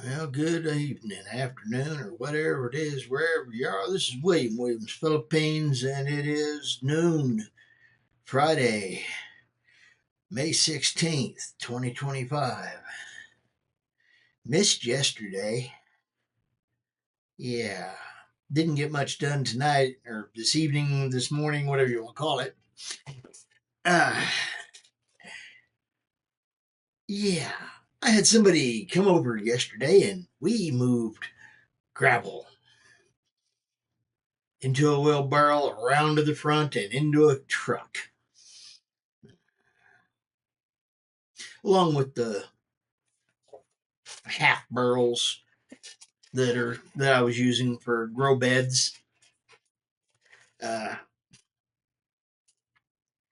Well, good evening, afternoon, or whatever it is, wherever you are. This is William Williams, Philippines, and it is noon, Friday, May 16th, 2025. Missed yesterday. Yeah. Didn't get much done tonight, or this evening, this morning, whatever you want to call it. Uh, yeah. I had somebody come over yesterday, and we moved gravel into a wheelbarrow, around to the front, and into a truck, along with the half burls that I was using for grow beds. Uh,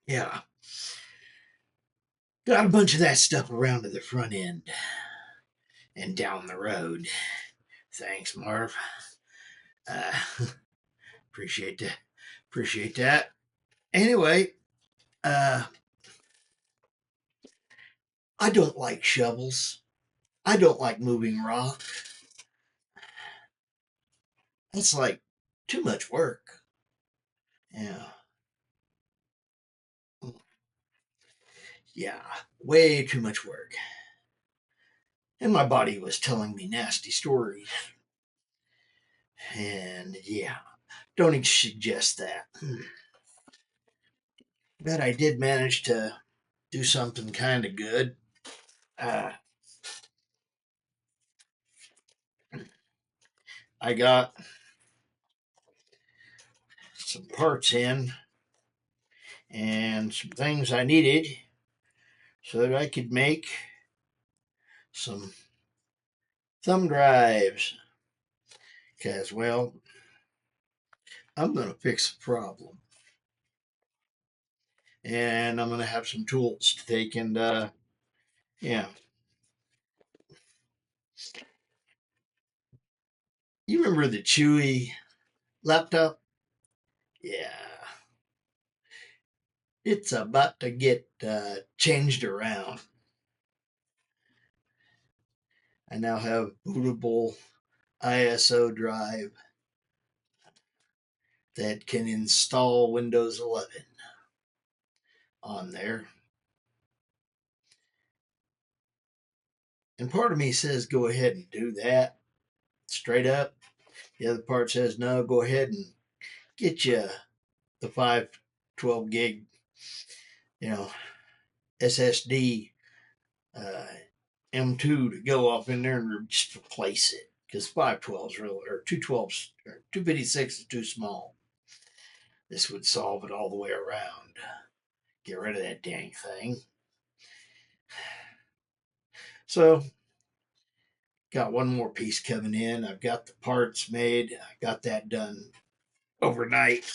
yeah, got a bunch of that stuff around to the front end and down the road. Thanks, Marv. Uh, appreciate that. Appreciate that. Anyway, uh, I don't like shovels. I don't like moving rock. That's like too much work. Yeah. Yeah. Way too much work. And my body was telling me nasty stories. And yeah, don't suggest that. But I did manage to do something kind of good. Uh, I got some parts in and some things I needed so that I could make some thumb drives. Because, well, I'm going to fix a problem. And I'm going to have some tools to take and, yeah. You remember the Chewy laptop? Yeah. It's about to get changed around. I now have bootable ISO drive that can install Windows 11 on there. And part of me says go ahead and do that straight up. The other part says no, go ahead and get you the 512 gig, you know, SSD uh, M2 to go off in there and just replace it because 512 is real, or 212s or 256 is too small. This would solve it all the way around. Get rid of that dang thing. So got one more piece coming in. I've got the parts made. I got that done overnight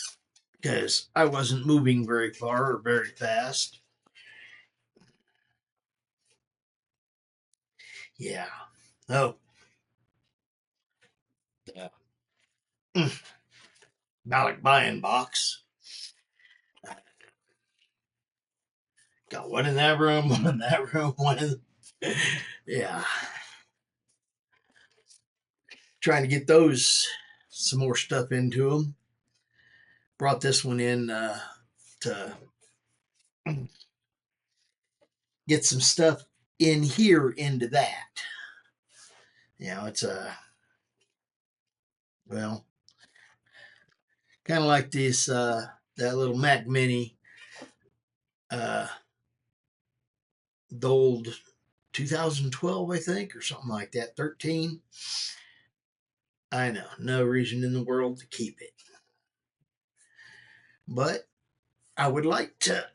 because I wasn't moving very far or very fast. Yeah. Oh, yeah. Malik buying box. Got one in that room, one in that room, one in. Yeah. Trying to get those some more stuff into them. Brought this one in to get some stuff in here into that. It's a well, kind of like this that little Mac Mini, uh, the old 2012, I think, or something like that, 13. I know, no reason in the world to keep it, but I would like to,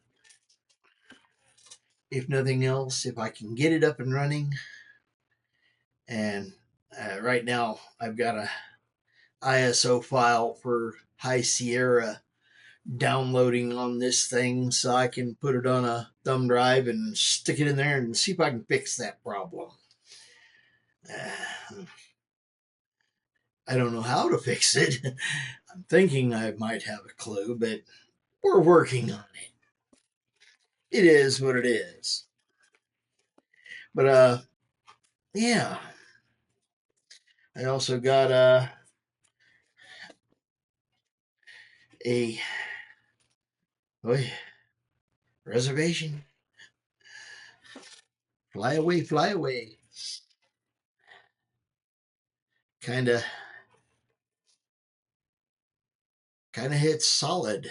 if nothing else, if I can get it up and running. And right now, I've got a ISO file for High Sierra downloading on this thing so I can put it on a thumb drive and stick it in there and see if I can fix that problem. Uh, I don't know how to fix it. I'm thinking I might have a clue, but we're working on it. It is what it is. But yeah, I also got a reservation. Fly away, fly away. Kind of hits solid.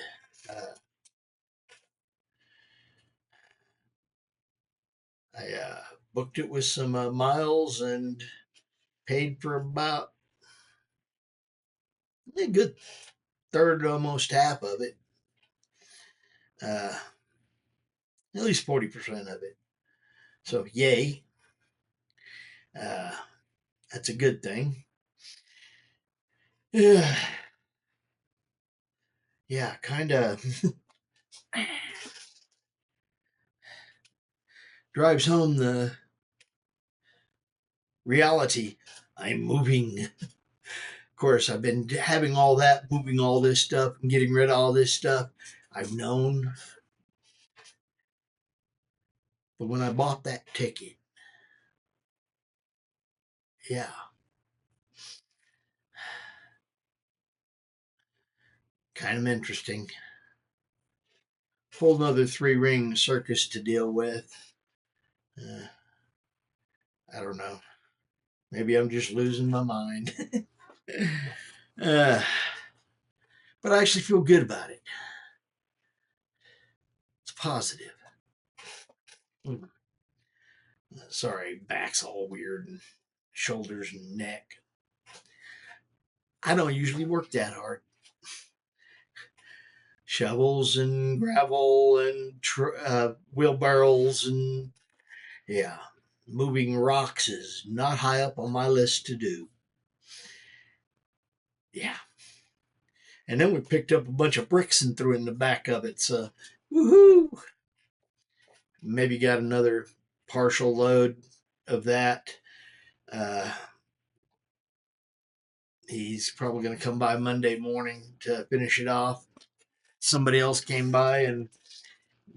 I booked it with some miles and paid for about a good third, almost half of it. At least 40% of it. So yay. That's a good thing. Yeah, yeah, kind of drives home the reality. I'm moving. Of course, I've been having all that, moving all this stuff and getting rid of all this stuff. I've known. But when I bought that ticket, yeah, kind of interesting. Whole another three ring circus to deal with. Uh, I don't know. Maybe I'm just losing my mind. uh, but I actually feel good about it. It's positive. Sorry, back's all weird and shoulders and neck. I don't usually work that hard. Shovels and gravel and wheelbarrows and yeah, moving rocks is not high up on my list to do. Yeah. And then we picked up a bunch of bricks and threw in the back of it. So, woohoo! Maybe got another partial load of that. Uh, he's probably going to come by Monday morning to finish it off. Somebody else came by and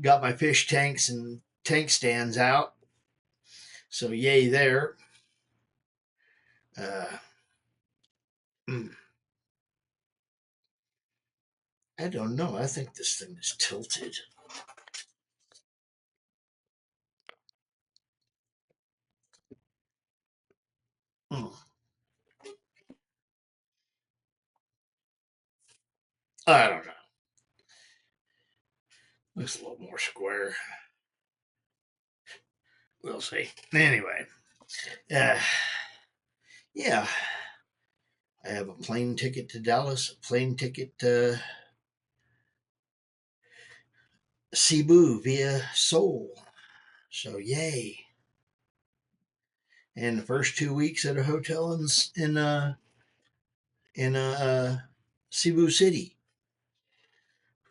got my fish tanks and tank stands out. So, yay there. Uh, I don't know. I think this thing is tilted. Mm. I don't know. Looks a little more square. We'll see. Anyway, uh, yeah, I have a plane ticket to Dallas, a plane ticket to Cebu via Seoul. So yay! And the first 2 weeks at a hotel in Cebu City.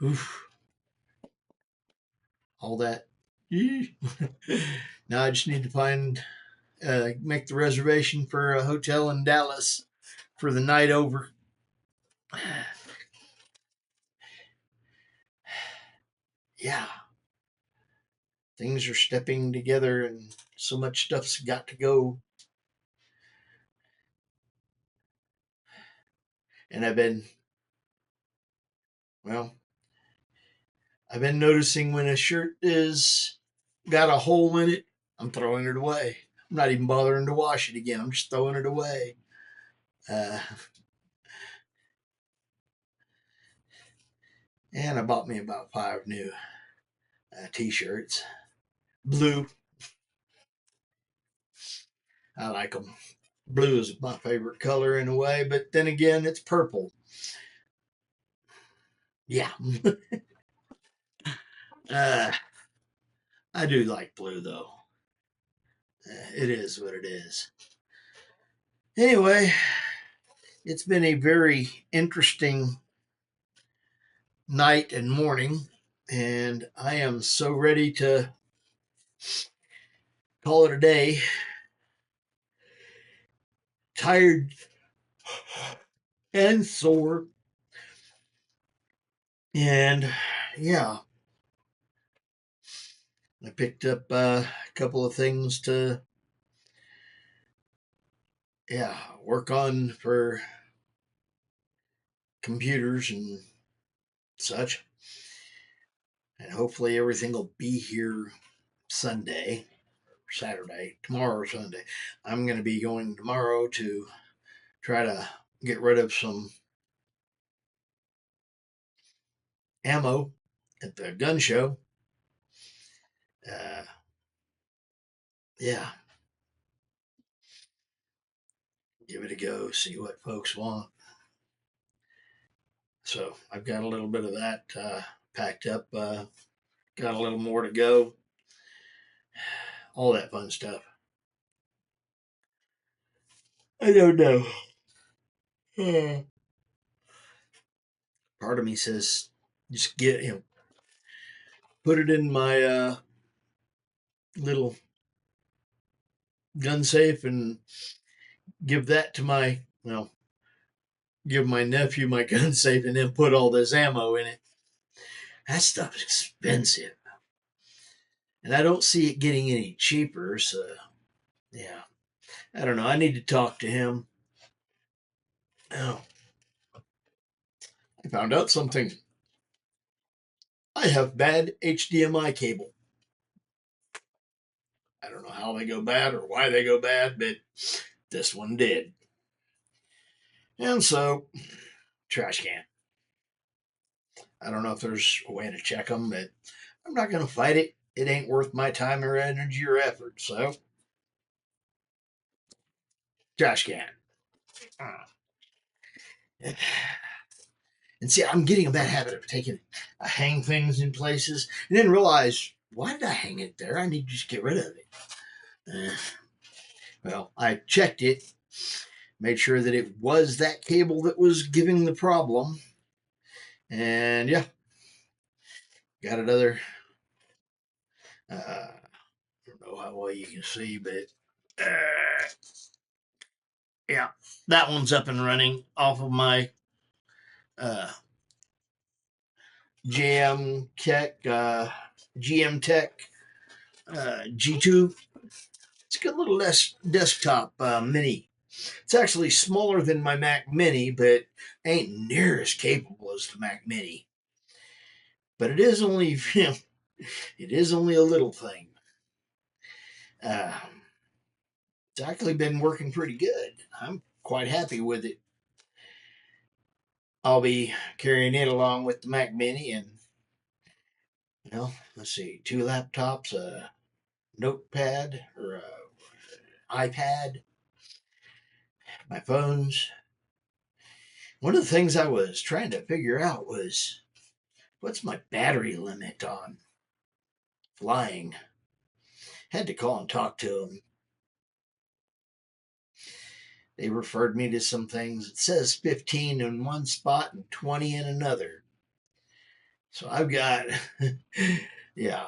Oof, all that. Now I just need to make the reservation for a hotel in Dallas for the night over. Yeah, things are stepping together and so much stuff's got to go. And well, I've been noticing when a shirt is got a hole in it, I'm throwing it away. I'm not even bothering to wash it again. I'm just throwing it away. Uh, and I bought me about 5 new t-shirts. Blue. I like them. Blue is my favorite color in a way, but then again, it's purple. Yeah. uh, I do like blue though. It is what it is. Anyway, it's been a very interesting night and morning, and I am so ready to call it a day. Tired and sore. And yeah, I picked up a couple of things to yeah, work on for computers and such. And hopefully everything will be here Sunday, Saturday, tomorrow or Sunday. I'm going to be going tomorrow to try to get rid of some ammo at the gun show. Uh, yeah, give it a go, see what folks want. So I've got a little bit of that packed up. Got a little more to go. All that fun stuff. I don't know. Part of me says just get put it in my little gun safe and give that to my give my nephew my gun safe and then put all this ammo in it. That stuff is expensive, and I don't see it getting any cheaper. So yeah, I don't know. I need to talk to him. Oh, I found out something. I have bad HDMI cable. I don't know how they go bad or why they go bad, but this one did. And so, trash can. I don't know if there's a way to check them, but I'm not going to fight it. It ain't worth my time or energy or effort. So, trash can. And see, I'm getting a bad habit of I hang things in places and then realize, why did I hang it there? I need to just get rid of it. Well, I checked it, made sure that it was that cable that was giving the problem. And yeah, got another. I don't know how well you can see, but yeah, that one's up and running off of my uh, GM Tech G2. It's a good little desktop mini. It's actually smaller than my Mac Mini, but ain't near as capable as the Mac Mini. But it is only it is only a little thing. It's actually been working pretty good. I'm quite happy with it. I'll be carrying it along with the Mac Mini and, let's see, two laptops, a notepad or a iPad, my phones. One of the things I was trying to figure out was what's my battery limit on flying. Had to call and talk to them. They referred me to some things. It says 15 in one spot and 20 in another. So I've got, yeah,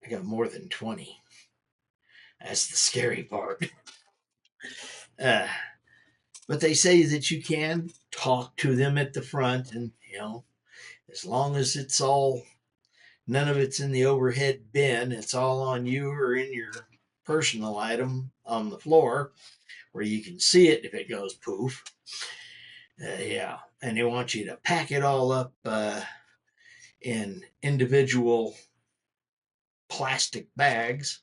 I got more than 20. That's the scary part. Uh, but they say that you can talk to them at the front, and as long as it's all, none of it's in the overhead bin, it's all on you or in your personal item on the floor where you can see it if it goes poof. Yeah, and they want you to pack it all up in individual plastic bags,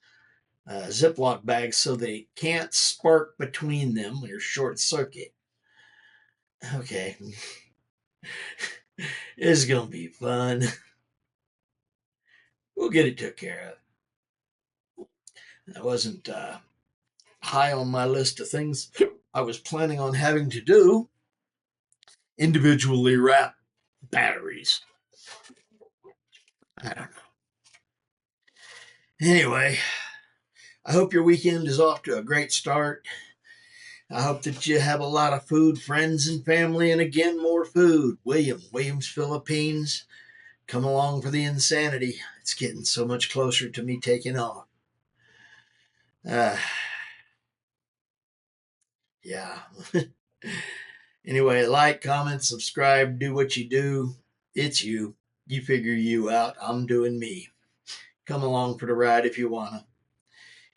Ziploc bags, so they can't spark between them or short circuit. Okay, it's gonna be fun. We'll get it took care of. That wasn't high on my list of things I was planning on having to do. Individually wrap batteries. I don't know. Anyway, I hope your weekend is off to a great start. I hope that you have a lot of food, friends and family, and again, more food. Williams, Philippines, come along for the insanity. It's getting so much closer to me taking off. Uh, yeah. Anyway, like, comment, subscribe, do what you do. It's you. You figure you out. I'm doing me. Come along for the ride if you wanna.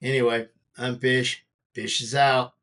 Anyway, I'm Fish. Fish is out.